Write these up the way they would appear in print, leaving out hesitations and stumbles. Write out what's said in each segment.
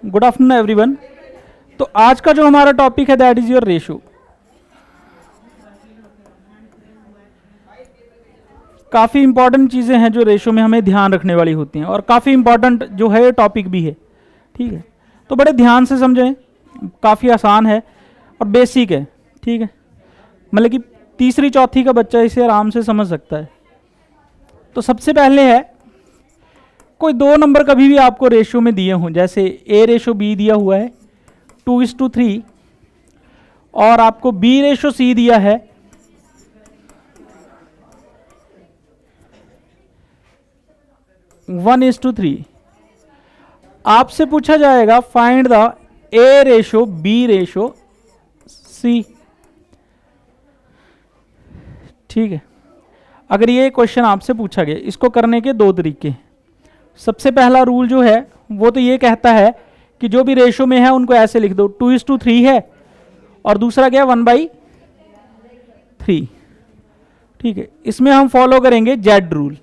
Good afternoon everyone. तो आज का जो हमारा टॉपिक है दैट इज योर रेशो। काफ़ी इंपॉर्टेंट चीज़ें हैं जो रेशो में हमें ध्यान रखने वाली होती हैं और काफ़ी इंपॉर्टेंट जो है ये टॉपिक भी है। ठीक है, तो बड़े ध्यान से समझें, काफ़ी आसान है और बेसिक है। ठीक है, मतलब कि तीसरी चौथी का बच्चा इसे आराम से समझ सकता है। तो सबसे पहले है, कोई दो नंबर कभी भी आपको रेशियो में दिए हों, जैसे ए रेशो बी दिया हुआ है 2:3 और आपको बी रेशो सी दिया है 1:3। आपसे पूछा जाएगा find the A ratio B ratio C. ठीक है, अगर ये क्वेश्चन आपसे पूछा गया, इसको करने के दो तरीके हैं। सबसे पहला रूल जो है वो तो ये कहता है कि जो भी रेशो में है उनको ऐसे लिख दो, 2:3 है और दूसरा क्या है 1/3। ठीक है, इसमें हम फॉलो करेंगे जेड रूल,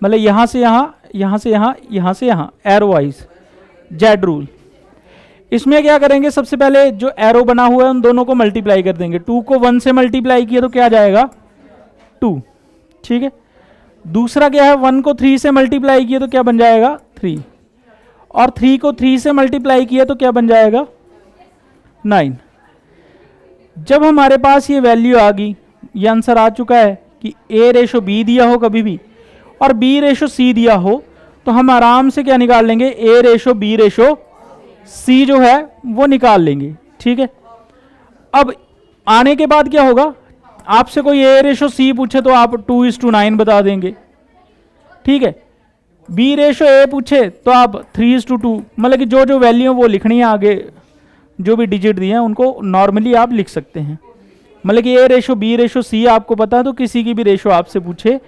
मतलब यहां से यहां, यहां से यहां, यहां से यहां, एरो वाइज जेड रूल। इसमें क्या करेंगे, सबसे पहले जो एरो बना हुआ है उन दोनों को मल्टीप्लाई कर देंगे। 2 को 1 से मल्टीप्लाई किया तो क्या जाएगा 2। ठीक है, दूसरा क्या है 1 को 3 से मल्टीप्लाई किया तो क्या बन जाएगा 3 और 3 को 3 से मल्टीप्लाई किया तो क्या बन जाएगा 9। जब हमारे पास ये वैल्यू आ गई, ये आंसर आ चुका है कि ए रेशो बी दिया हो कभी भी और बी रेशो सी दिया हो, तो हम आराम से क्या निकाल लेंगे, ए रेशो बी रेशो सी जो है वो निकाल लेंगे। ठीक है, अब आने के बाद क्या होगा, आपसे कोई ए रेशो सी पूछे तो आप 2:9 बता देंगे। ठीक है, बी रेशो ए पूछे तो आप 3:2, मतलब कि जो जो वैल्यू है वो लिखनी है, आगे जो भी डिजिट दिए हैं उनको नॉर्मली आप लिख सकते हैं। मतलब कि ए रेशो बी रेशो सी आपको पता है तो किसी की भी रेशो आपसे पूछे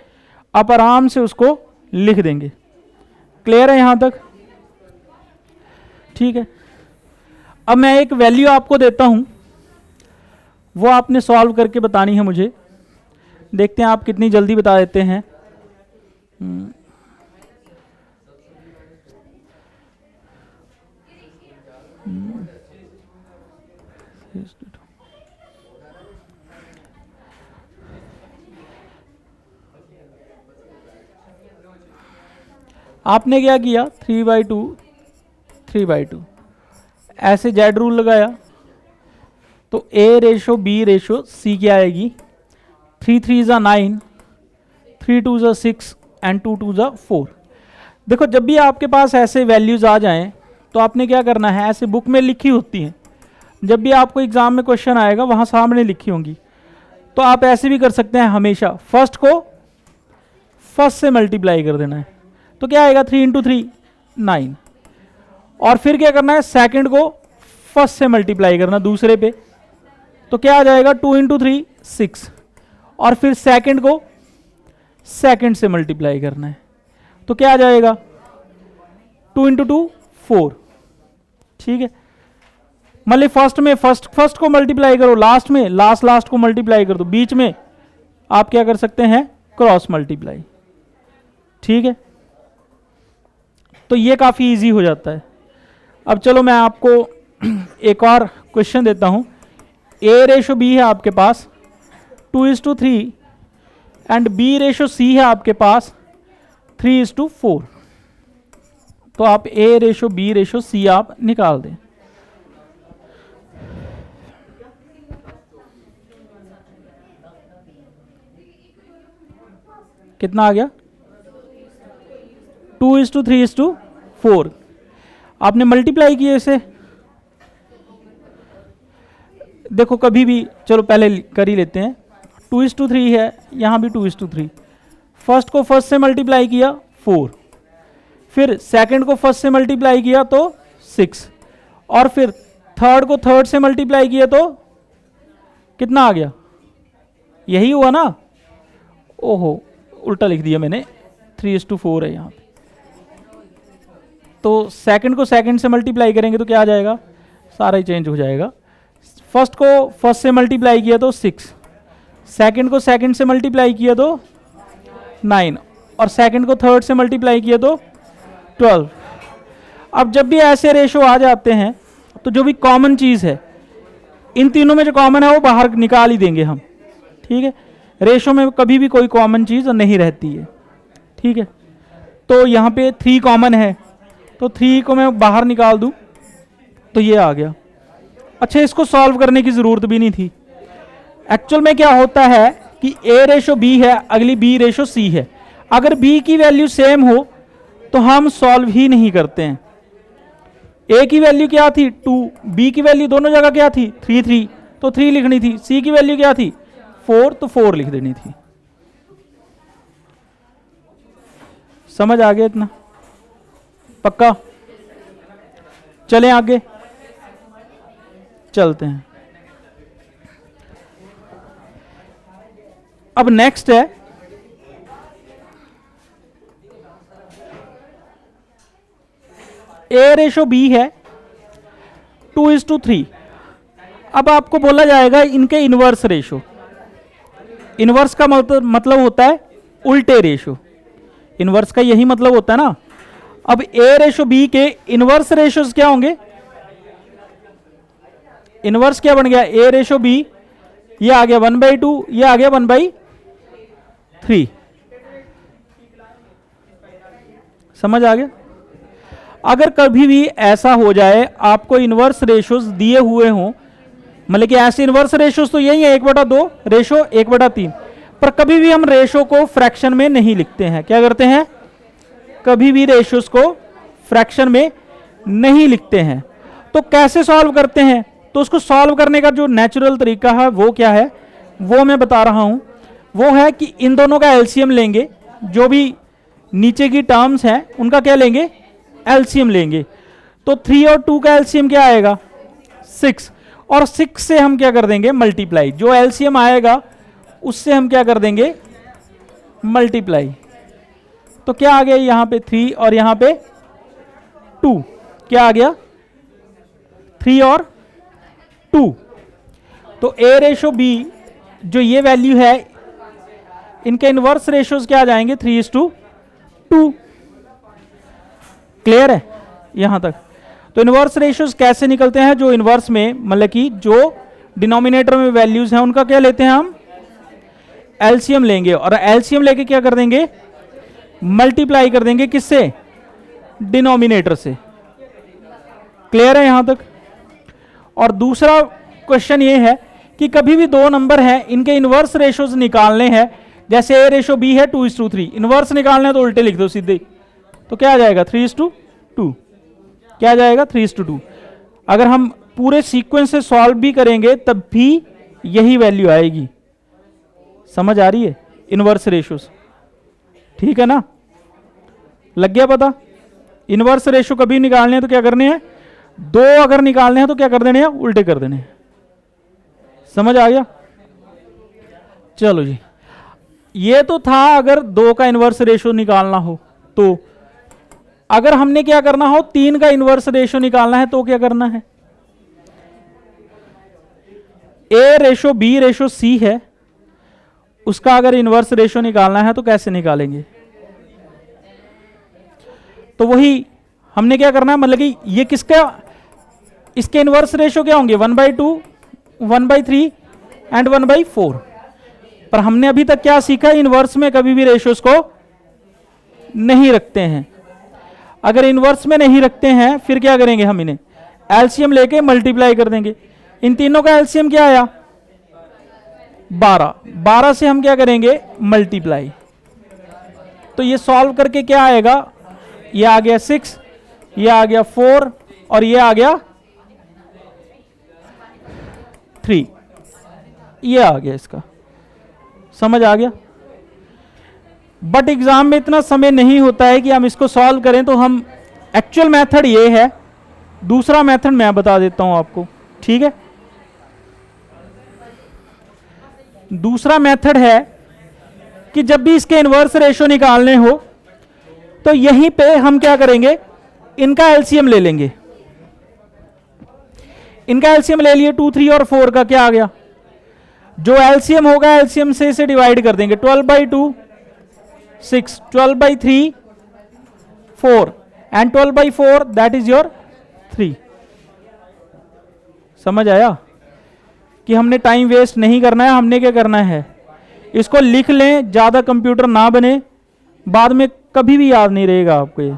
आप आराम से उसको लिख देंगे। क्लियर है यहां तक? ठीक है, अब मैं एक वैल्यू आपको देता हूं, वो आपने सॉल्व करके बतानी है मुझे। देखते हैं आप कितनी जल्दी बता देते हैं। आपने क्या किया, 3/2 3/2 ऐसे जेड रूल लगाया तो ए रेशो बी रेशो सी क्या आएगी, 3 3 9, 3 2 6 एंड 2 2 4। देखो, जब भी आपके पास ऐसे वैल्यूज आ जाएं तो आपने क्या करना है, ऐसे बुक में लिखी होती हैं, जब भी आपको एग्जाम में क्वेश्चन आएगा वहां सामने लिखी होंगी, तो आप ऐसे भी कर सकते हैं। हमेशा फर्स्ट को फर्स्ट से मल्टीप्लाई कर देना है, तो क्या आएगा 3 × 3 9, और फिर क्या करना है, सेकंड को फर्स्ट से मल्टीप्लाई करना दूसरे पे, तो क्या आ जाएगा 2 × 3 6, और फिर सेकंड को सेकंड से मल्टीप्लाई करना है, तो क्या आ जाएगा 2 × 2 4। ठीक है, मतलब फर्स्ट में फर्स्ट को मल्टीप्लाई करो, लास्ट में लास्ट को मल्टीप्लाई कर दो, बीच में आप क्या कर सकते हैं, क्रॉस मल्टीप्लाई। ठीक है, तो ये काफी इजी हो जाता है। अब चलो मैं आपको एक और क्वेश्चन देता हूं। ए रेशो बी है आपके पास 2:3 एंड बी रेशो सी है आपके पास 3:4। तो आप ए रेशो बी रेशो सी आप निकाल दें। कितना आ गया, 2:3:4। आपने मल्टीप्लाई किए इसे, देखो कभी भी, चलो पहले कर ही लेते हैं। 2:3 है, यहां भी 2:3। फर्स्ट को फर्स्ट से मल्टीप्लाई किया 4, फिर सेकंड को फर्स्ट से मल्टीप्लाई किया तो 6, और फिर थर्ड को थर्ड से मल्टीप्लाई किया तो कितना आ गया, यही हुआ ना। ओहो, उल्टा लिख दिया मैंने, 3:4 है यहां पे। तो सेकंड को सेकंड से मल्टीप्लाई करेंगे तो क्या आ जाएगा, सारा ही चेंज हो जाएगा। फर्स्ट को फर्स्ट से मल्टीप्लाई किया तो 6, सेकंड को सेकंड से मल्टीप्लाई किया तो 9, और सेकंड को थर्ड से मल्टीप्लाई किया तो 12। अब जब भी ऐसे रेशो आ जाते हैं तो जो भी कॉमन चीज़ है, इन तीनों में जो कॉमन है वो बाहर निकाल ही देंगे हम, ठीक है। रेशो में कभी भी कोई कॉमन चीज़ नहीं रहती है, ठीक है। तो यहाँ पे 3 कॉमन है, तो 3 को मैं बाहर निकाल दूँ तो ये आ गया। अच्छा, इसको सॉल्व करने की ज़रूरत भी नहीं थी। एक्चुअल में क्या होता है कि A रेशो B है, अगली B रेशो C है। अगर B की वैल्यू सेम हो तो हम सॉल्व ही नहीं करते हैं। A की वैल्यू क्या थी 2, B की वैल्यू दोनों जगह क्या थी 3 3, तो 3 लिखनी थी। C की वैल्यू क्या थी 4, तो 4 लिख देनी थी। समझ आ गया इतना? पक्का? चलें आगे, चलते हैं। अब नेक्स्ट है A रेशो B है 2:3। अब आपको बोला जाएगा इनके इनवर्स रेशो। इनवर्स का मतलब होता है उल्टे रेशो। इनवर्स का यही मतलब होता है ना। अब A रेशो B के इनवर्स रेशोज क्या होंगे? इनवर्स क्या बन गया? A रेशो B, ये आ गया 1/2, ये आ गया 1/3। समझ आ गया? अगर कभी भी ऐसा हो जाए आपको इनवर्स रेशोज दिए हुए हों, मतलब कि ऐसे इनवर्स रेशोज तो यही है 1/2 रेशो 1/3, पर कभी भी हम रेशो को फ्रैक्शन में नहीं लिखते हैं। क्या करते हैं? कभी भी रेशोज को फ्रैक्शन में नहीं लिखते हैं। तो कैसे सॉल्व करते हैं? तो उसको सॉल्व करने का जो नेचुरल तरीका है वो क्या है, वो मैं बता रहा हूं। वो है कि इन दोनों का एलसीएम लेंगे, जो भी नीचे की टर्म्स हैं उनका क्या लेंगे? एलसीएम लेंगे। तो 3 और 2 का एलसीएम क्या आएगा? 6, और 6 से हम क्या कर देंगे? मल्टीप्लाई। जो एलसीएम आएगा उससे हम क्या कर देंगे? मल्टीप्लाई। तो क्या आ गया यहां पे 3 और यहां पे 2, क्या आ गया? 3 और 2। तो A रेशो B जो ये वैल्यू है, इनके इनवर्स रेशोज क्या आ जाएंगे? 3:2। क्लियर है यहां तक? तो इनवर्स रेशोज कैसे निकलते हैं? जो इनवर्स में मतलब कि जो डिनोमिनेटर में वैल्यूज हैं उनका क्या लेते हैं हम? एलसीएम लेंगे, और एलसीएम लेके क्या कर देंगे? मल्टीप्लाई कर देंगे। किससे? डिनोमिनेटर से। क्लियर है यहां तक? और दूसरा क्वेश्चन ये है कि कभी भी 2 नंबर हैं, इनके इनवर्स रेशोज निकालने हैं। जैसे A रेशो B है 2:3, इनवर्स निकालना है तो उल्टे लिख दो सीधे। तो क्या आ जाएगा? 3:2। क्या आ जाएगा? 3:2। अगर हम पूरे सीक्वेंस से सॉल्व भी करेंगे तब भी यही वैल्यू आएगी। समझ आ रही है? इनवर्स रेशोज, ठीक है ना? लग गया पता? इनवर्स रेशो कभी निकालने हैं तो क्या करने हैं? 2 अगर निकालने हैं तो क्या कर देने हैं? उल्टे कर देने हैं। समझ आ गया? चलो जी, ये तो था अगर 2 का इनवर्स रेशो निकालना हो। तो अगर हमने क्या करना हो, 3 का इनवर्स रेशो निकालना है तो क्या करना है? A ratio B ratio C है, उसका अगर इनवर्स रेशो निकालना है तो कैसे निकालेंगे? तो वही हमने क्या करना है, मतलब कि ये किसका, इसके इनवर्स रेशो क्या होंगे? 1/2, 1/3 एंड 1/4। पर हमने अभी तक क्या सीखा? इनवर्स में कभी भी रेशोज को नहीं रखते हैं। अगर इनवर्स में नहीं रखते हैं फिर क्या करेंगे? हम इन्हें एलसीएम लेके मल्टीप्लाई कर देंगे। इन तीनों का एलसीएम क्या आया? 12। 12 से हम क्या करेंगे? मल्टीप्लाई। तो ये सॉल्व करके क्या आएगा? ये आ गया 6, ये आ गया 4 और ये आ गया 3। ये आ गया इसका। समझ आ गया? बट एग्जाम में इतना समय नहीं होता है कि हम इसको सॉल्व करें, तो हम एक्चुअल मेथड ये है। दूसरा मेथड मैं बता देता हूं आपको, ठीक है? दूसरा मेथड है कि जब भी इसके इनवर्स रेशो निकालने हो तो यहीं पे हम क्या करेंगे? इनका एलसीएम ले लेंगे। इनका एलसीएम ले लिए 2, 3 और 4 का क्या आ गया? जो एलसीएम होगा एलसीएम से इसे डिवाइड कर देंगे। 12/2 6, 12/3 4 एंड 12/4 दैट इज योर 3। समझ आया कि हमने टाइम वेस्ट नहीं करना है, हमने क्या करना है, इसको लिख लें, ज्यादा कंप्यूटर ना बने, बाद में कभी भी याद नहीं रहेगा आपको ये।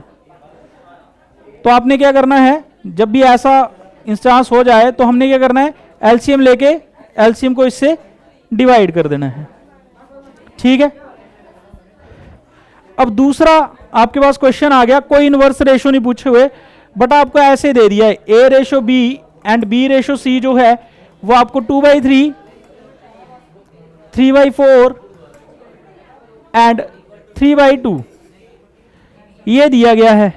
तो आपने क्या करना है, जब भी ऐसा इंस्टांस हो जाए तो हमने क्या करना है, एलसीएम लेके एलसीएम को इससे डिवाइड कर देना है। ठीक है। अब दूसरा आपके पास क्वेश्चन आ गया, कोई इनवर्स रेशो नहीं पूछे हुए, बट आपको ऐसे दे दिया है A ratio B and B ratio C जो है वो आपको 2/3, 3/4 एंड 3/2 ये दिया गया है।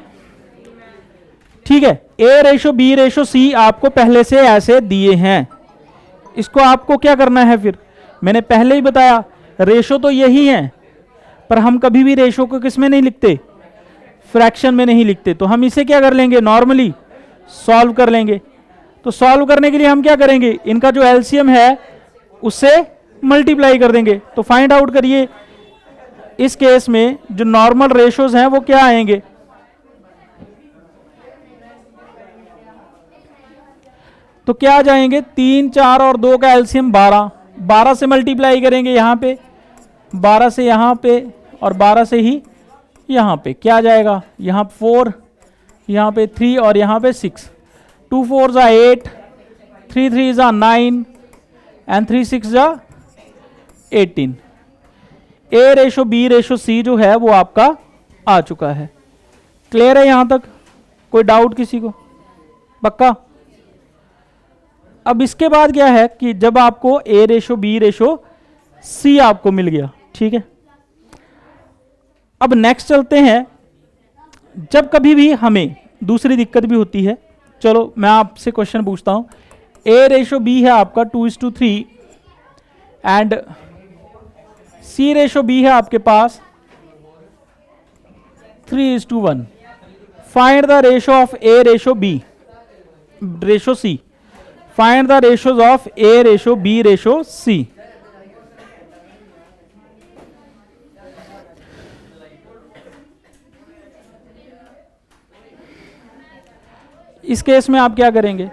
ठीक है। ए रेशो बी रेशो सी आपको पहले से ऐसे दिए हैं, इसको आपको क्या करना है, फिर मैंने पहले ही बताया रेशो तो यही है, पर हम कभी भी रेशो को किस में नहीं लिखते, फ्रैक्शन में नहीं लिखते। तो हम इसे क्या कर लेंगे, नॉर्मली सॉल्व कर लेंगे। तो सॉल्व करने के लिए हम क्या करेंगे, इनका जो एलसीएम है उससे मल्टीप्लाई कर देंगे। तो फाइंड आउट करिए इस केस में जो नॉर्मल रेशोज हैं वो क्या आएंगे। तो क्या आ जाएंगे, 3, 4 और 2 का एलसीएम 12, 12 से मल्टीप्लाई करेंगे यहाँ पे, 12 से यहाँ पे और 12 से ही यहाँ पे, क्या आ जाएगा, यहाँ 4, यहाँ पे 3 और यहाँ पे 6, 2 4 जा 8, 3 3 जा 9 एंड 3 6 जा 18। ए रेशो बी रेशो सी जो है वो आपका आ चुका है। क्लियर है यहाँ तक, कोई डाउट किसी को, पक्का। अब इसके बाद क्या है कि जब आपको ए रेशो बी रेशो सी आपको मिल गया, ठीक है, अब नेक्स्ट चलते हैं, जब कभी भी हमें दूसरी दिक्कत भी होती है। चलो मैं आपसे क्वेश्चन पूछता हूं, ए रेशो बी है आपका 2:3 एंड सी रेशो बी है आपके पास 3:1। Find the ratio of A ratio B ratio C, find the ratios of A ratio B ratio C. इस केस में आप क्या करेंगे,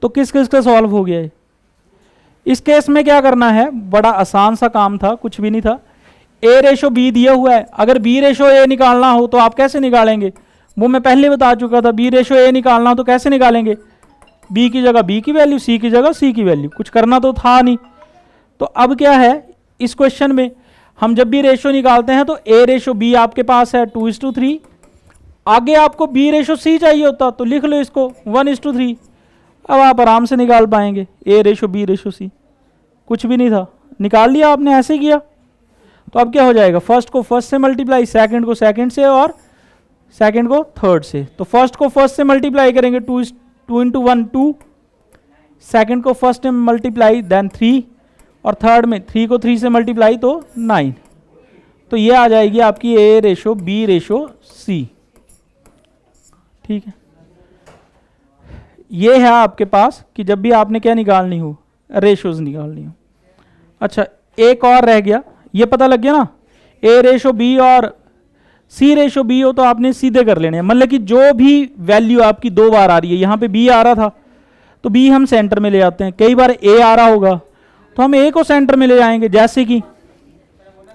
तो किस किस का सॉल्व हो गया है। इस केस में क्या करना है, बड़ा आसान सा काम था, कुछ भी नहीं था। ए रेशो बी दिया हुआ है, अगर बी रेशो ए निकालना हो तो आप कैसे निकालेंगे, वो मैं पहले बता चुका था। बी रेशो ए निकालना हो तो कैसे निकालेंगे, बी की जगह बी की वैल्यू, सी की जगह सी की वैल्यू, कुछ करना तो था नहीं। तो अब क्या है, इस क्वेश्चन में हम जब भी रेशो निकालते हैं तो ए रेशो बी आपके पास है 2:3, आगे आपको बी रेशो सी चाहिए होता तो लिख लो इसको 1:3। अब आप आराम से निकाल पाएंगे ए रेशो बी रेशो सी, कुछ भी नहीं था, निकाल लिया आपने, ऐसे किया। तो अब क्या हो जाएगा, फर्स्ट को फर्स्ट से मल्टीप्लाई, सेकंड को सेकंड से और सेकंड को थर्ड से। तो फर्स्ट को फर्स्ट से मल्टीप्लाई करेंगे 2 × 1 2, सेकंड को फर्स्ट में मल्टीप्लाई देन 3 और थर्ड में 3 को 3 से मल्टीप्लाई तो 9। तो ये आ जाएगी आपकी ए रेशो बी रेशो सी। ठीक है, ये है आपके पास कि जब भी आपने क्या निकालनी हो, रेशोज निकालनी हो। अच्छा एक और रह गया, ये पता लग गया ना, ए रेशो बी और सी रेशो बी हो तो आपने सीधे कर लेने हैं। मतलब कि जो भी वैल्यू आपकी 2 बार आ रही है, यहाँ पे बी आ रहा था तो बी हम सेंटर में ले आते हैं, कई बार ए आ रहा होगा तो हम ए को सेंटर में ले जाएंगे। जैसे कि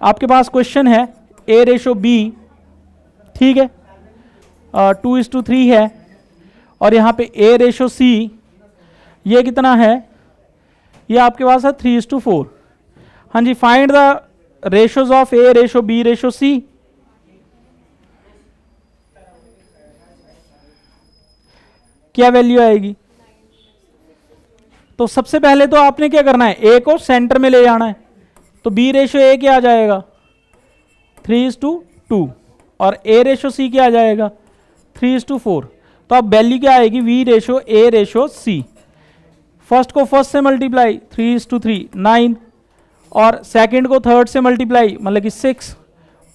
आपके पास क्वेश्चन है ए रेशो बी, ठीक है, 2:3 है और यहाँ पे ए रेशो सी ये कितना है, ये आपके पास है 3:4। हाँ जी, find the ratios of A ratio B ratio C. क्या वैल्यू आएगी, तो सबसे पहले तो आपने क्या करना है, ए को सेंटर में ले जाना है। तो बी रेशो ए क्या आ जाएगा 3:2 और ए रेशो सी क्या आ जाएगा 3:4। तो अब वैल्यू क्या आएगी, V ratio A ratio C. First को फर्स्ट से मल्टीप्लाई 3:3 9, और सेकंड को थर्ड से मल्टीप्लाई मतलब कि 6,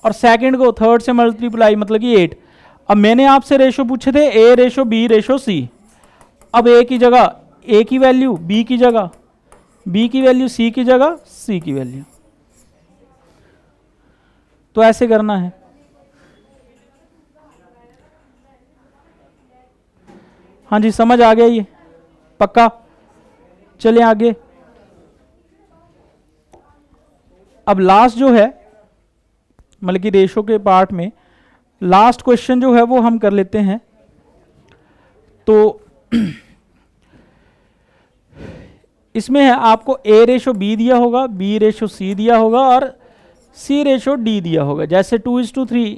और सेकंड को थर्ड से मल्टीप्लाई मतलब कि 8। अब मैंने आपसे रेशो पूछे थे ए रेशो बी रेशो सी। अब ए की जगह ए की वैल्यू, बी की जगह बी की वैल्यू, सी की जगह सी की वैल्यू। तो ऐसे करना है। हाँ जी, समझ आ गया ये पक्का। चलिए आगे। अब लास्ट जो है मतलब कि रेशो के पार्ट में लास्ट क्वेश्चन जो है वो हम कर लेते हैं। तो इसमें है आपको ए रेशो बी दिया होगा, बी रेशो सी दिया होगा और सी रेशो डी दिया होगा। जैसे 2:3,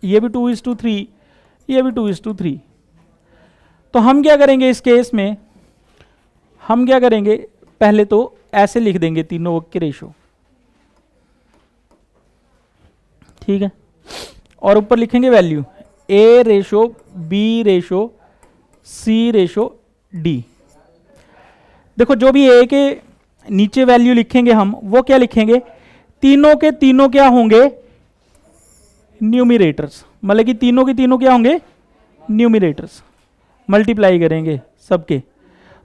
ये भी 2:3, ये भी 2:3। तो हम क्या करेंगे इस केस में, हम क्या करेंगे, पहले तो ऐसे लिख देंगे तीनों के रेशो, ठीक है, और ऊपर लिखेंगे वैल्यू ए रेशो बी रेशो सी रेशो डी। देखो जो भी ए के नीचे वैल्यू लिखेंगे हम, वो क्या लिखेंगे, तीनों के तीनों क्या होंगे, न्यूमिरेटर्स, मतलब कि तीनों के तीनों क्या होंगे, न्यूमिरेटर्स। मल्टीप्लाई करेंगे सबके,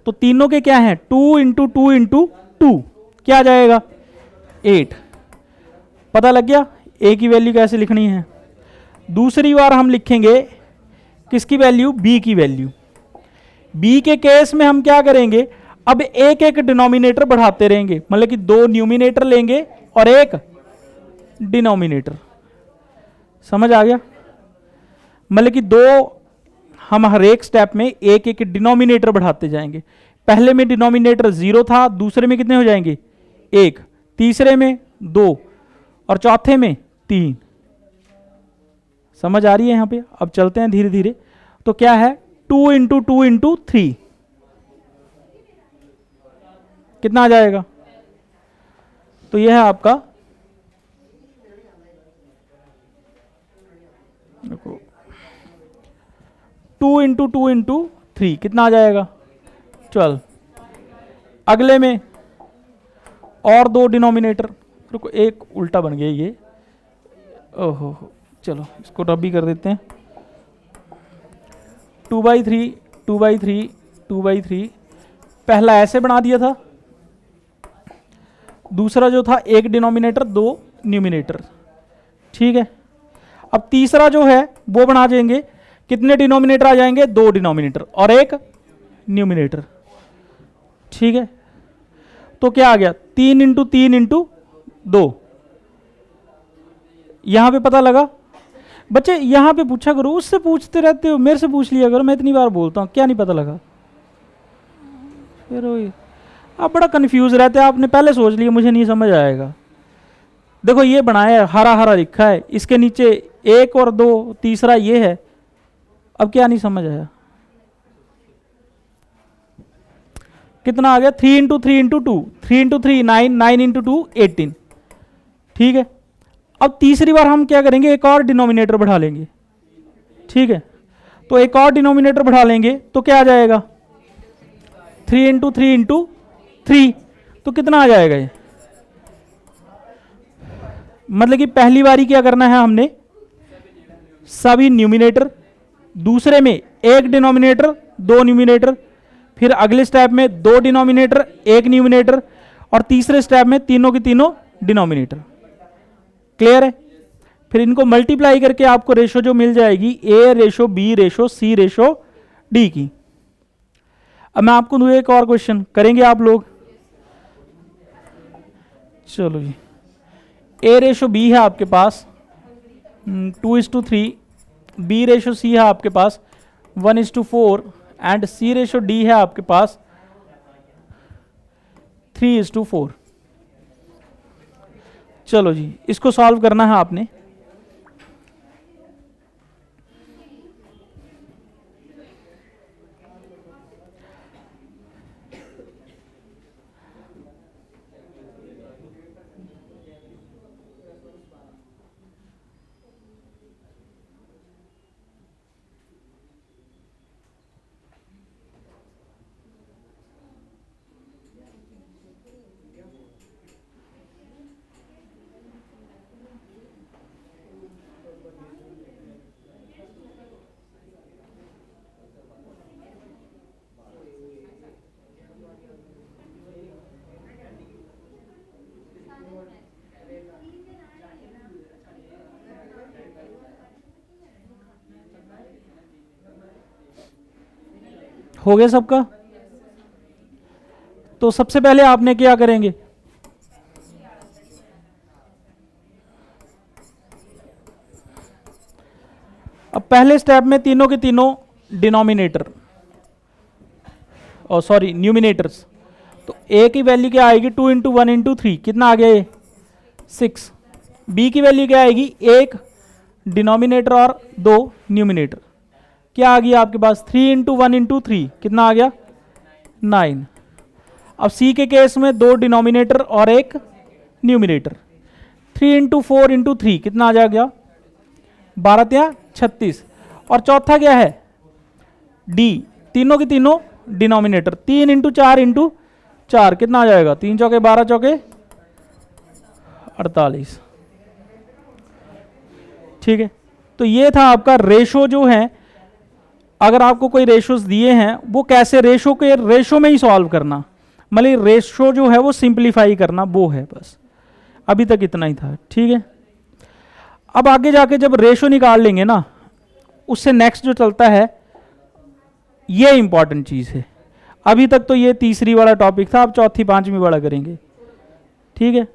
तो तीनों के क्या हैं, 2 इंटू 2 इंटू 2 क्या आ जाएगा, 8। पता लग गया ए की वैल्यू कैसे लिखनी है। दूसरी बार हम लिखेंगे किसकी वैल्यू, बी की वैल्यू। बी के केस में हम क्या करेंगे, अब एक एक डिनोमिनेटर बढ़ाते रहेंगे, मतलब कि 2 न्यूमिनेटर लेंगे और एक डिनोमिनेटर। समझ आ गया, मतलब कि 2 हम हर एक स्टेप में एक एक डिनोमिनेटर बढ़ाते जाएंगे। पहले में डिनोमिनेटर 0 था, दूसरे में कितने हो जाएंगे 1, तीसरे में 2 और चौथे में 3। समझ आ रही है यहां पे। अब चलते हैं धीरे धीरे। तो क्या है 2 इंटू 2 इंटू 3 कितना आ जाएगा, तो यह है आपका, देखो 2 इंटू 2 इंटू 3 कितना आ जाएगा 12। अगले में और 2 डिनोमिनेटर, रुको एक उल्टा बन गया ये, ओहो चलो इसको रबी कर देते हैं। 2/3 2/3 2/3, पहला ऐसे बना दिया था, दूसरा जो था एक डिनोमिनेटर 2 न्यूमिनेटर, ठीक है। अब तीसरा जो है वो बना देंगे, कितने डिनोमिनेटर आ जाएंगे, 2 डिनोमिनेटर और एक न्यूमिनेटर, ठीक है। तो क्या आ गया 3 इंटू 3 इंटू 2। यहां पे पता लगा बच्चे, यहां पे पूछा करो, उससे पूछते रहते हो, मेरे से पूछ लिया करो, मैं इतनी बार बोलता हूं, क्या नहीं पता लगा फिर वही। आप बड़ा कंफ्यूज रहते हैं, आपने पहले सोच लिया मुझे नहीं समझ आएगा। देखो ये बनाया हरा हरा लिखा है, इसके नीचे 1 और 2, तीसरा ये है, अब क्या नहीं समझ आया, कितना आ गया 3 इंटू 3 इंटू 2, 3 इंटू 3 9, 9 इंटू 2 18, ठीक है। अब तीसरी बार हम क्या करेंगे, एक और डिनोमिनेटर बढ़ा लेंगे, ठीक है। तो एक और डिनोमिनेटर बढ़ा लेंगे तो क्या आ जाएगा 3 इंटू 3 इंटू 3, तो कितना आ जाएगा ये, मतलब कि पहली बारी क्या करना है हमने, सभी न्यूमिनेटर, दूसरे में एक डिनोमिनेटर 2 न्यूमिनेटर, फिर अगले स्टेप में 2 डिनोमिनेटर 1 न्यूमिनेटर, और तीसरे स्टेप में तीनों के तीनों डिनोमिनेटर। क्लियर है। फिर इनको मल्टीप्लाई करके आपको रेशो जो मिल जाएगी ए रेशो बी रेशो सी रेशो डी की। अब मैं आपको दूं एक और क्वेश्चन, करेंगे आप लोग, चलो जी। ए रेशो बी है आपके पास 2:3, बी रेशो सी है आपके पास 1:4 एंड सी रेशो डी है आपके पास 3:4। चलो जी, इसको सॉल्व करना है आपने। हो गया सबका? तो सबसे पहले आपने क्या करेंगे, अब पहले स्टेप में तीनों के तीनों डिनोमिनेटर और सॉरी न्यूमिनेटर्स, तो ए की वैल्यू क्या आएगी 2 इंटू 1 इंटू 3, कितना आ गया ये 6। बी की वैल्यू क्या आएगी, एक डिनोमिनेटर और 2 न्यूमिनेटर, क्या आ गया आपके पास 3 इंटू 1 इंटू 3, कितना आ गया 9। अब सी के केस में 2 डिनोमिनेटर और एक न्यूमिनेटर, 3 इंटू 4 इंटू 3 कितना आ जाएगा 12 या 36। और चौथा क्या है डी, तीनों की तीनों डिनोमिनेटर, 3 इंटू 4 इंटू 4 कितना आ जाएगा 3 चौके 12 चौके 48। ठीक है, तो ये था आपका रेशो जो है। अगर आपको कोई रेशोस दिए हैं वो कैसे रेशो के रेशो में ही सॉल्व करना, मतलब रेशो जो है वो सिंप्लीफाई करना, वो है बस। अभी तक इतना ही था। ठीक है, अब आगे जाके जब रेशो निकाल लेंगे ना, उससे नेक्स्ट जो चलता है ये इंपॉर्टेंट चीज है। अभी तक तो ये तीसरी वाला टॉपिक था, अब चौथी पांचवी वाला करेंगे। ठीक है,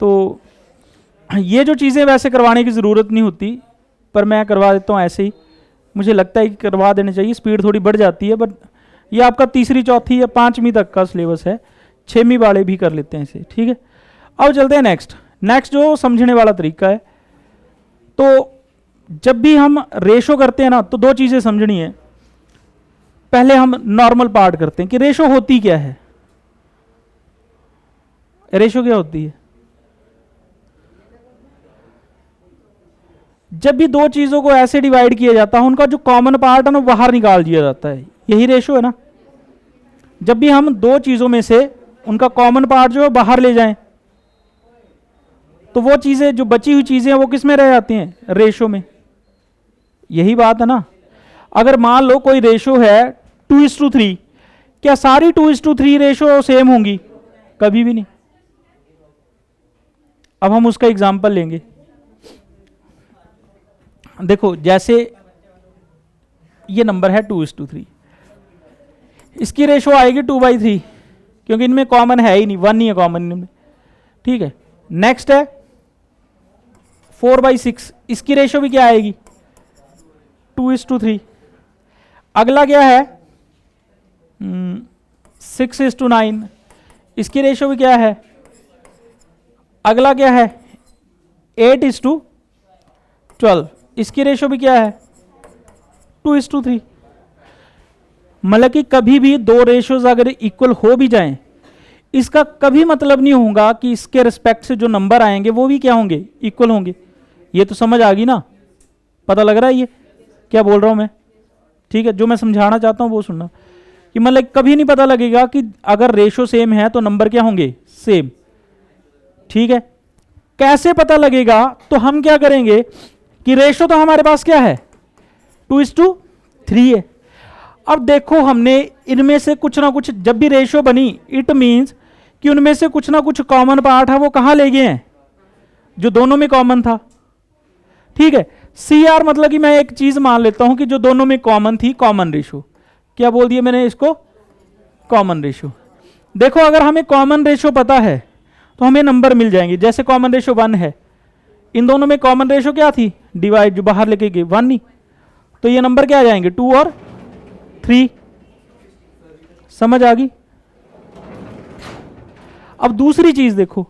तो ये जो चीजें वैसे करवाने की जरूरत नहीं होती, पर मैं करवा देता हूँ ऐसे ही, मुझे लगता है कि करवा देना चाहिए, स्पीड थोड़ी बढ़ जाती है। बट ये आपका तीसरी चौथी या पांचवी तक का सिलेबस है, छठवीं वाले भी कर लेते हैं इसे। ठीक है, अब चलते हैं नेक्स्ट जो समझने वाला तरीका है। तो जब भी हम रेशो करते हैं ना, तो दो चीजें समझनी है। पहले हम नॉर्मल पार्ट करते हैं कि रेशो होती क्या है। रेशो क्या होती है, जब भी दो चीजों को ऐसे डिवाइड किया जाता है, उनका जो कॉमन पार्ट है ना बाहर निकाल दिया जाता है, यही रेशो है ना। जब भी हम दो चीजों में से उनका कॉमन पार्ट जो है बाहर ले जाएं, तो वो चीजें जो बची हुई चीजें हैं वो किस में रह जाती हैं, रेशो में। यही बात है ना। अगर मान लो कोई रेशो है 2:3, क्या सारी 2:3 रेशो सेम होंगी, कभी भी नहीं। अब हम उसका एग्जांपल लेंगे। देखो जैसे ये नंबर है 2:3, इसकी रेशो आएगी 2/3, क्योंकि इनमें कॉमन है ही नहीं, 1 ही है कॉमन इनमें। ठीक है, नेक्स्ट है 4/6, इसकी रेशो भी क्या आएगी 2:3। अगला क्या है 6:9, इसकी रेशो भी क्या है। अगला क्या है 8:12, इसकी रेशो भी क्या है 2:3। मतलब कि कभी भी दो रेशोज अगर इक्वल हो भी जाएं, इसका कभी मतलब नहीं होगा कि इसके रिस्पेक्ट से जो नंबर आएंगे वो भी क्या होंगे, इक्वल होंगे। ये तो समझ आ गई ना, पता लग रहा है ये क्या बोल रहा हूं मैं। ठीक है, जो मैं समझाना चाहता हूं वो सुनना, कि मतलब कभी नहीं पता लगेगा कि अगर रेशो सेम है तो नंबर क्या होंगे, सेम। ठीक है, कैसे पता लगेगा, तो हम क्या करेंगे कि रेशो तो हमारे पास क्या है 2:3 है। अब देखो हमने इनमें से कुछ ना कुछ, जब भी रेशो बनी इट मींस कि उनमें से कुछ ना कुछ कॉमन पार्ट है वो कहां ले गए हैं, जो दोनों में कॉमन था। ठीक है, CR मतलब कि मैं एक चीज मान लेता हूं कि जो दोनों में कॉमन थी, कॉमन रेशो। क्या बोल दिया मैंने इसको, कॉमन रेशो। देखो अगर हमें कॉमन रेशो पता है तो हमें नंबर मिल जाएंगे। जैसे कॉमन रेशो 1 है, इन दोनों में कॉमन रेशो क्या थी, डिवाइड जो बाहर लेके गए 1 नहीं, तो ये नंबर क्या आ जाएंगे 2 और 3। समझ आ गई। अब दूसरी चीज देखो,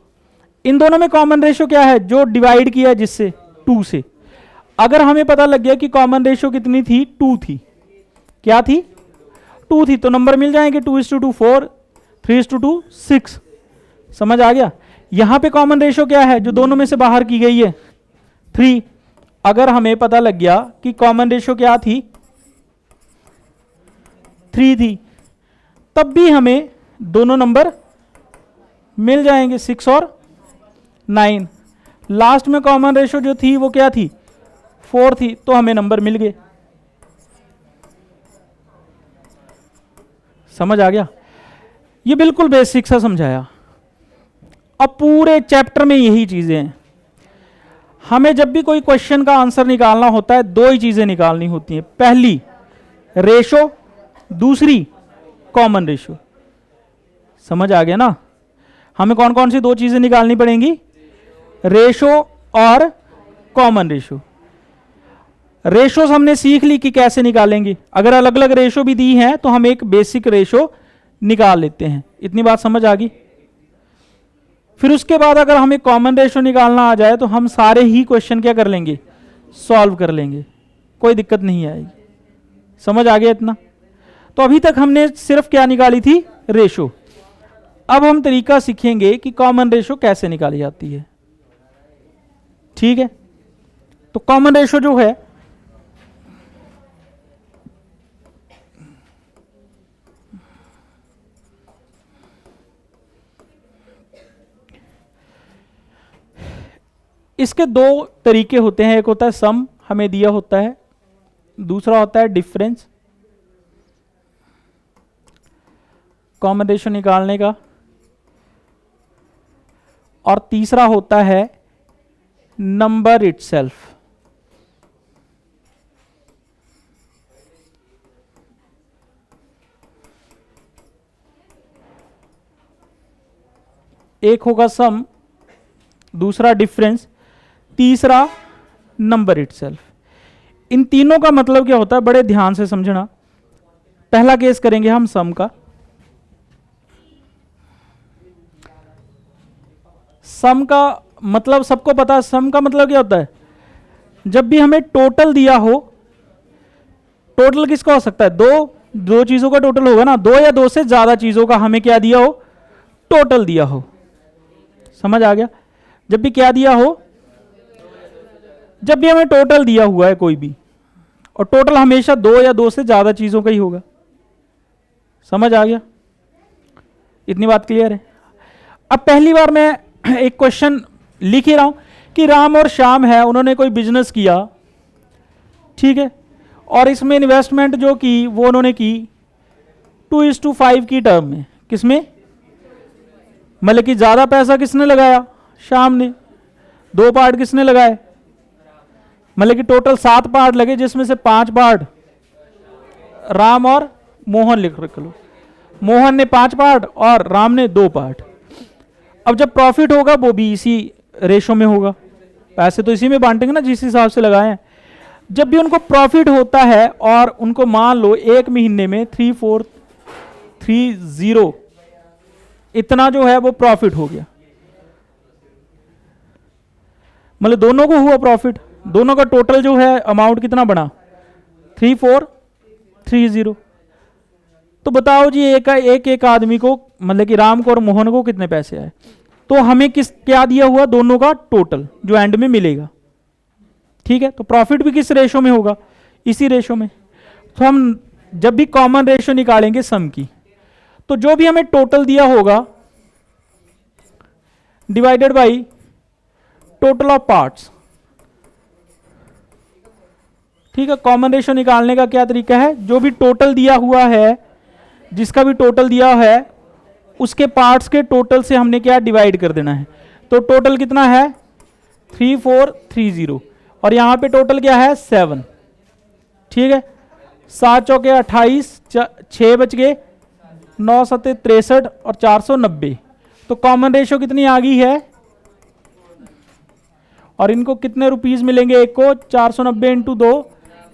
इन दोनों में कॉमन रेशो क्या है, जो डिवाइड किया जिससे 2 से। अगर हमें पता लग गया कि कॉमन रेशो कितनी थी 2 थी, क्या थी 2 थी, तो नंबर मिल जाएंगे 2:2 4, 3:2 6। समझ आ गया। यहां पे कॉमन रेशो क्या है, जो दोनों में से बाहर की गई है 3। अगर हमें पता लग गया कि कॉमन रेशो क्या थी 3 थी, तब भी हमें दोनों नंबर मिल जाएंगे 6 और 9। लास्ट में कॉमन रेशो जो थी वो क्या थी 4 थी, तो हमें नंबर मिल गए। समझ आ गया। ये बिल्कुल बेसिक सा समझाया। अब पूरे चैप्टर में यही चीजें हैं। हमें जब भी कोई क्वेश्चन का आंसर निकालना होता है, दो ही चीजें निकालनी होती हैं। पहली रेशो, दूसरी कॉमन रेशो। समझ आ गया ना? हमें कौन कौन सी दो चीजें निकालनी पड़ेंगी? रेशो और कॉमन रेशो। रेशोस हमने सीख ली कि कैसे निकालेंगे। अगर अलग अलग रेशो भी दी हैं तो हम एक बेसिक रेशो निकाल लेते हैं। इतनी बात समझ आ गई? फिर उसके बाद अगर हमें कॉमन रेशो निकालना आ जाए तो हम सारे ही क्वेश्चन क्या कर लेंगे? सॉल्व कर लेंगे, कोई दिक्कत नहीं आएगी। समझ आ गया इतना? तो अभी तक हमने सिर्फ क्या निकाली थी? रेशो। अब हम तरीका सीखेंगे कि कॉमन रेशो कैसे निकाली जाती है। ठीक है? तो कॉमन रेशो जो है इसके दो तरीके होते हैं। एक होता है सम, हमें दिया होता है। दूसरा होता है डिफरेंस, कॉमन रेशो निकालने का। और तीसरा होता है नंबर इटसेल्फ। एक होगा सम, दूसरा डिफरेंस, तीसरा नंबर इटसेल्फ। इन तीनों का मतलब क्या होता है? बड़े ध्यान से समझना। पहला केस करेंगे हम सम का। सम का मतलब सबको पता है। सम का मतलब क्या होता है? जब भी हमें टोटल दिया हो, टोटल किसका हो सकता है? दो चीजों का टोटल होगा ना, दो या दो से ज्यादा चीजों का हमें क्या दिया हो? टोटल दिया हो। समझ आ गया? जब भी क्या दिया हो, जब भी हमें टोटल दिया हुआ है कोई भी, और टोटल हमेशा दो या दो से ज्यादा चीजों का ही होगा। समझ आ गया? इतनी बात क्लियर है? अब पहली बार मैं एक क्वेश्चन लिख ही रहा हूं कि राम और श्याम है, उन्होंने कोई बिजनेस किया, ठीक है, और इसमें इन्वेस्टमेंट जो की वो उन्होंने की 2:5 की टर्म में। किसमें? मतलब कि ज्यादा पैसा किसने लगाया? श्याम ने। दो पार्ट किसने लगाए? मतलब कि टोटल 7 पार्ट लगे, जिसमें से 5 पार्ट राम और मोहन लिख रख लो। मोहन ने 5 पार्ट और राम ने 2 पार्ट। अब जब प्रॉफिट होगा वो भी इसी रेशो में होगा, पैसे तो इसी में बांटेंगे ना जिस हिसाब से लगाए हैं। जब भी उनको प्रॉफिट होता है और उनको मान लो एक महीने में 3430 इतना जो है वो प्रॉफिट हो गया, मतलब दोनों को हुआ प्रॉफिट, दोनों का टोटल जो है अमाउंट कितना बना? 3430। तो बताओ जी एक आदमी को, मतलब कि राम को और मोहन को कितने पैसे आए? तो हमें क्या दिया हुआ? दोनों का टोटल जो एंड में मिलेगा। ठीक है? तो प्रॉफिट भी किस रेशो में होगा? इसी रेशो में। तो हम जब भी कॉमन रेशो निकालेंगे सम की, तो जो भी हमें टोटल दिया होगा divided by total of parts. ठीक है? कॉमन रेशो निकालने का क्या तरीका है? जो भी टोटल दिया हुआ है, जिसका भी टोटल दिया है, उसके पार्ट्स के टोटल से हमने क्या डिवाइड कर देना है। तो टोटल कितना है? 3430 और यहां पे टोटल क्या है? 7। ठीक है? 7 चौके 28, 6 बच गए, 9 सत्ते 63 और 490। तो कॉमन रेशो कितनी आ गई है? और इनको कितने रुपीस मिलेंगे? एक को 490 इंटू 2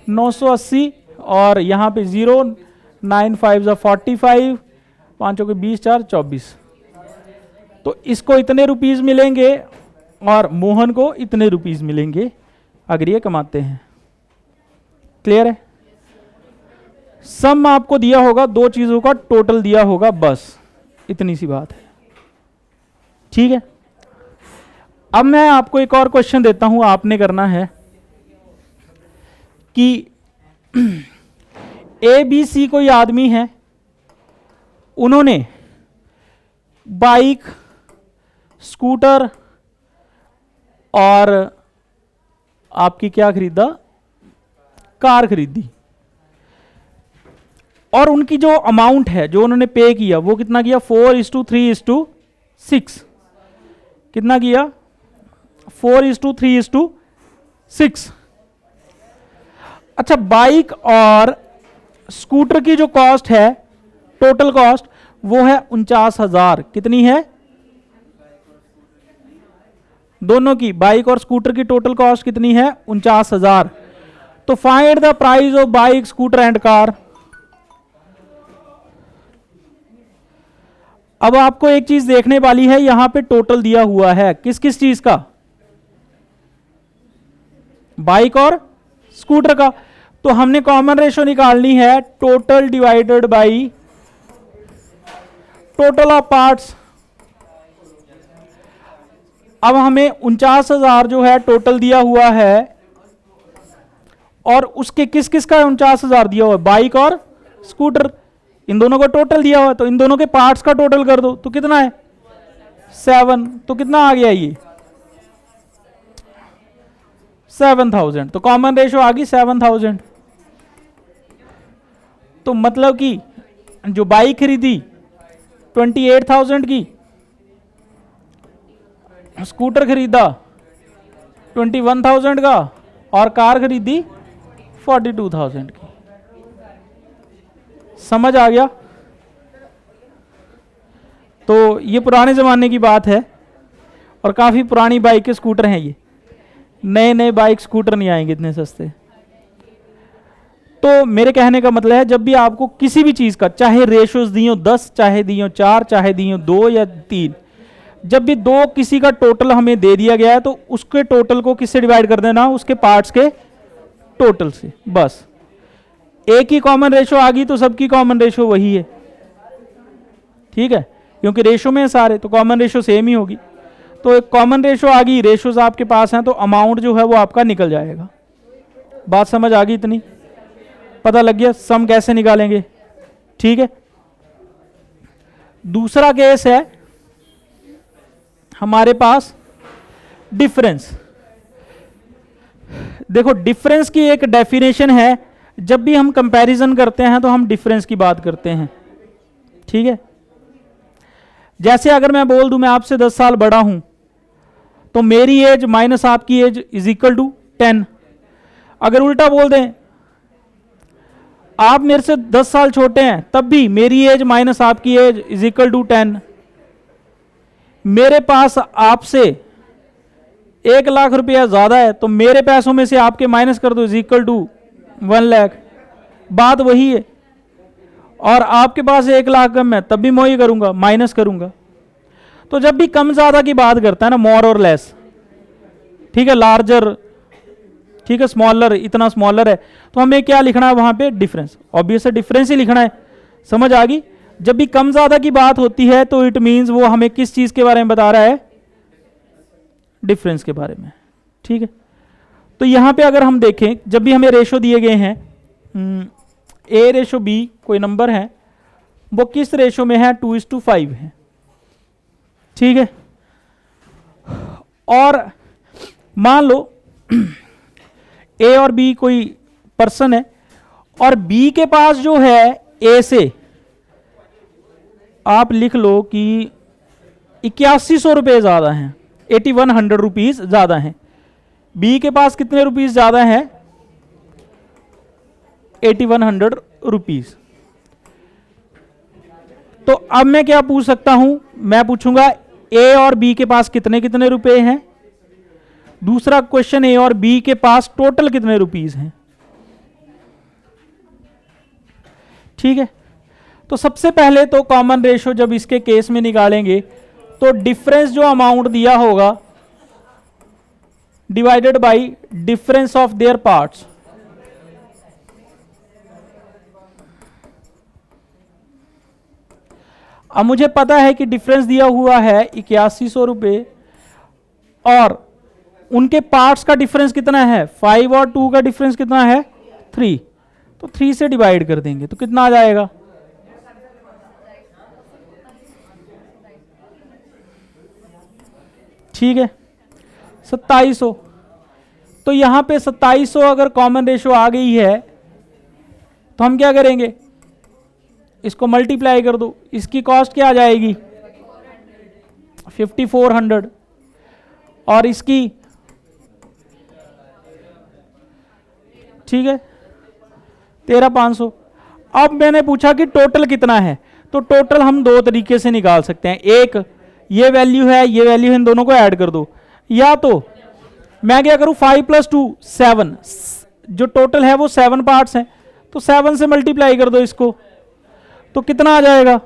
980, और यहां पे 0 9 5 45, 5 के 20 4 24। तो इसको इतने रुपीस मिलेंगे और मोहन को इतने रुपीस मिलेंगे अगर ये कमाते हैं। क्लियर है? सम आपको दिया होगा, दो चीजों का टोटल दिया होगा, बस इतनी सी बात है। ठीक है? अब मैं आपको एक और क्वेश्चन देता हूं, आपने करना है कि ए बी सी कोई आदमी है, उन्होंने बाइक, स्कूटर और आपकी क्या खरीदा? कार खरीदी। और उनकी जो अमाउंट है जो उन्होंने पे किया वो कितना किया? 4:3:6। कितना किया? 4:3:6। अच्छा, बाइक और स्कूटर की जो कॉस्ट है, टोटल कॉस्ट, वो है 49,000। कितनी है? दोनों की, बाइक और स्कूटर की टोटल कॉस्ट कितनी है? 49,000। तो find the price of bike, scooter and car. अब आपको एक चीज देखने वाली है, यहां पे टोटल दिया हुआ है किस किस चीज का? बाइक और स्कूटर का। तो हमने कॉमन रेशो निकालनी है total divided by total of parts. अब हमें 49,000 जो है टोटल दिया हुआ है, और उसके किस किस का 49,000 दिया हुआ है? बाइक और स्कूटर, इन दोनों को टोटल दिया हुआ है। तो इन दोनों के पार्ट्स का टोटल कर दो, तो कितना है? 7। तो कितना आ गया ये? 7,000। तो कॉमन रेशो आ गई 7,000। तो मतलब कि जो बाइक खरीदी 28,000 की, स्कूटर खरीदा 21,000 का, और कार खरीदी 42,000 की। समझ आ गया? तो ये पुराने ज़माने की बात है, और काफ़ी पुरानी बाइक के स्कूटर हैं ये। नए नए बाइक स्कूटर नहीं आएंगे इतने सस्ते। तो मेरे कहने का मतलब है, जब भी आपको किसी भी चीज़ का, चाहे रेशोज दी हो 10, चाहे दी हो 4, चाहे दी हो 2 या 3, जब भी 2 किसी का टोटल हमें दे दिया गया है, तो उसके टोटल को किससे डिवाइड कर देना? उसके पार्ट्स के टोटल से। बस एक ही कॉमन रेशो आ गई तो सबकी कॉमन रेशो वही है, ठीक है, क्योंकि रेशो में सारे, तो कॉमन रेशो सेम ही होगी। तो एक कॉमन रेशो आ गई, रेशोज आपके पास हैं, तो अमाउंट जो है वो आपका निकल जाएगा। बात समझ आ गई इतनी? पता लग गया सम कैसे निकालेंगे? ठीक है। दूसरा केस है हमारे पास डिफरेंस। देखो डिफरेंस की एक डेफिनेशन है, जब भी हम कंपैरिजन करते हैं तो हम डिफरेंस की बात करते हैं, ठीक है। जैसे अगर मैं बोल दूं मैं आपसे 10 साल बड़ा हूं, तो मेरी एज माइनस आपकी एज इज इक्वल टू 10। अगर उल्टा बोल दें, आप मेरे से 10 साल छोटे हैं, तब भी मेरी एज माइनस आपकी एज इज इक्वल टू 10। मेरे पास आपसे 1 लाख रुपया ज्यादा है, तो मेरे पैसों में से आपके माइनस कर दो, इज इक्वल टू 1 लाख। बात वही है। और आपके पास 1 लाख कम है, तब भी मैं ही करूंगा, माइनस करूंगा। तो जब भी कम ज्यादा की बात करता है ना, मोर और लेस, ठीक है, लार्जर, ठीक है, स्मॉलर, इतना स्मॉलर है, तो हमें क्या लिखना है वहां पे? डिफरेंस। ऑब्वियस है डिफरेंस ही लिखना है। समझ आ गई? जब भी कम ज्यादा की बात होती है तो इट मींस वो हमें किस चीज के बारे में बता रहा है? डिफरेंस के बारे में, ठीक है। तो यहां पे अगर हम देखें, जब भी हमें रेशो दिए गए हैं, ए रेशो बी कोई नंबर है, वो किस रेशो में है? 2:5 है, ठीक है। और मान लो ए और बी कोई पर्सन है, और बी के पास जो है ए से, आप लिख लो कि 8100 रुपये ज्यादा हैं, 8100 रुपीज ज्यादा हैं। बी के पास कितने रुपीज ज्यादा हैं? 8100 रुपीज। तो अब मैं क्या पूछ सकता हूं? मैं पूछूंगा ए और बी के पास कितने कितने रुपए हैं। दूसरा क्वेश्चन, ए और बी के पास टोटल कितने रुपीज हैं, ठीक है। तो सबसे पहले तो कॉमन रेशो जब इसके केस में निकालेंगे, तो डिफरेंस जो अमाउंट दिया होगा divided by difference of their parts. अब मुझे पता है कि डिफरेंस दिया हुआ है 8100 रुपये, और उनके पार्ट्स का डिफरेंस कितना है? 5 और 2 का डिफरेंस कितना है? 3। तो 3 से डिवाइड कर देंगे तो कितना आ जाएगा? ठीक है, 2700। तो यहां पे 2700 अगर कॉमन रेशो आ गई है, तो हम क्या करेंगे? इसको मल्टीप्लाई कर दो। इसकी कॉस्ट क्या आ जाएगी? 5400, और इसकी, ठीक है, 13500। अब मैंने पूछा कि टोटल कितना है, तो टोटल हम दो तरीके से निकाल सकते हैं। एक ये वैल्यू है, ये वैल्यू है, इन दोनों को ऐड कर दो, या तो मैं क्या करूं 5 + 2 7, जो टोटल है वो 7 पार्ट्स हैं, तो 7 से मल्टीप्लाई कर दो इसको, तो कितना आ जाएगा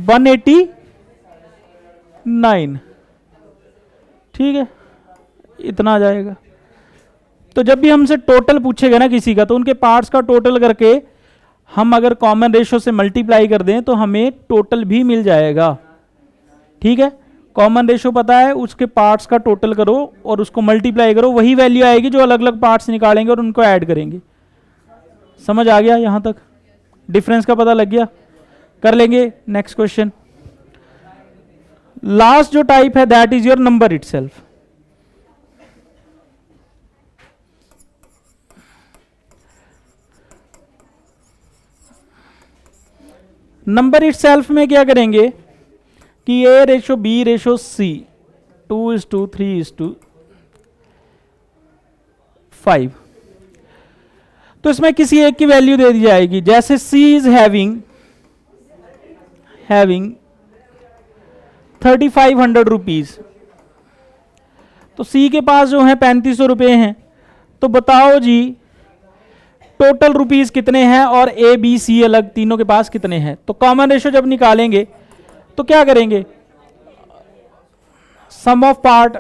189, ठीक है, इतना आ जाएगा। तो जब भी हमसे टोटल पूछेगा ना किसी का, तो उनके पार्ट्स का टोटल करके हम अगर कॉमन रेशो से मल्टीप्लाई कर दें तो हमें टोटल भी मिल जाएगा, ठीक है। कॉमन रेशो पता है, उसके पार्ट्स का टोटल करो और उसको मल्टीप्लाई करो, वही वैल्यू आएगी जो अलग अलग पार्ट्स निकालेंगे और उनको ऐड करेंगे। समझ आ गया यहां तक? डिफरेंस का पता लग गया? कर लेंगे नेक्स्ट क्वेश्चन। लास्ट जो टाइप है that is your number itself. Number itself में क्या करेंगे कि A ratio B ratio C 2:3:5, तो इसमें किसी एक की वैल्यू दे दी जाएगी। जैसे C इज हैविंग 3500 रुपीज, तो C के पास जो है 3500 रुपये हैं, तो बताओ जी टोटल रुपीज कितने हैं और A B C अलग तीनों के पास कितने हैं। तो कॉमन रेशो जब निकालेंगे तो क्या करेंगे, सम ऑफ पार्ट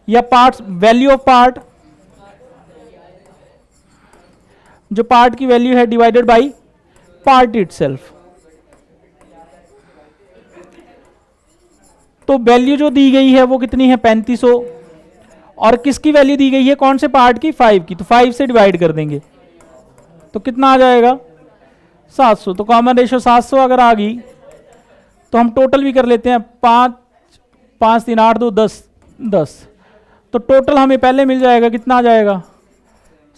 या पार्ट्स, वैल्यू ऑफ पार्ट, जो पार्ट की वैल्यू है डिवाइडेड बाय पार्ट इटसेल्फ। तो वैल्यू जो दी गई है वो कितनी है 3500, और किसकी वैल्यू दी गई है, कौन से पार्ट की, 5 की, तो 5 से डिवाइड कर देंगे तो कितना आ जाएगा 700। तो कॉमन रेशो 700 अगर आ गई तो हम टोटल भी कर लेते हैं, 5 5 3 8 2 10 10, तो टोटल हमें पहले मिल जाएगा, कितना आ जाएगा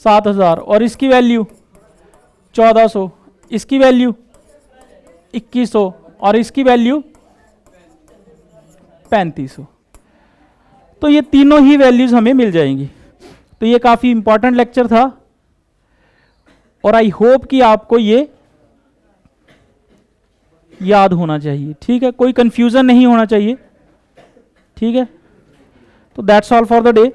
7000, और इसकी वैल्यू 1400, इसकी वैल्यू 2100 और इसकी वैल्यू 3500। तो ये तीनों ही वैल्यूज हमें मिल जाएंगी। तो ये काफी इंपॉर्टेंट लेक्चर था और आई होप कि आपको ये याद होना चाहिए, ठीक है, कोई कंफ्यूजन नहीं होना चाहिए, ठीक है। तो that's all for the day.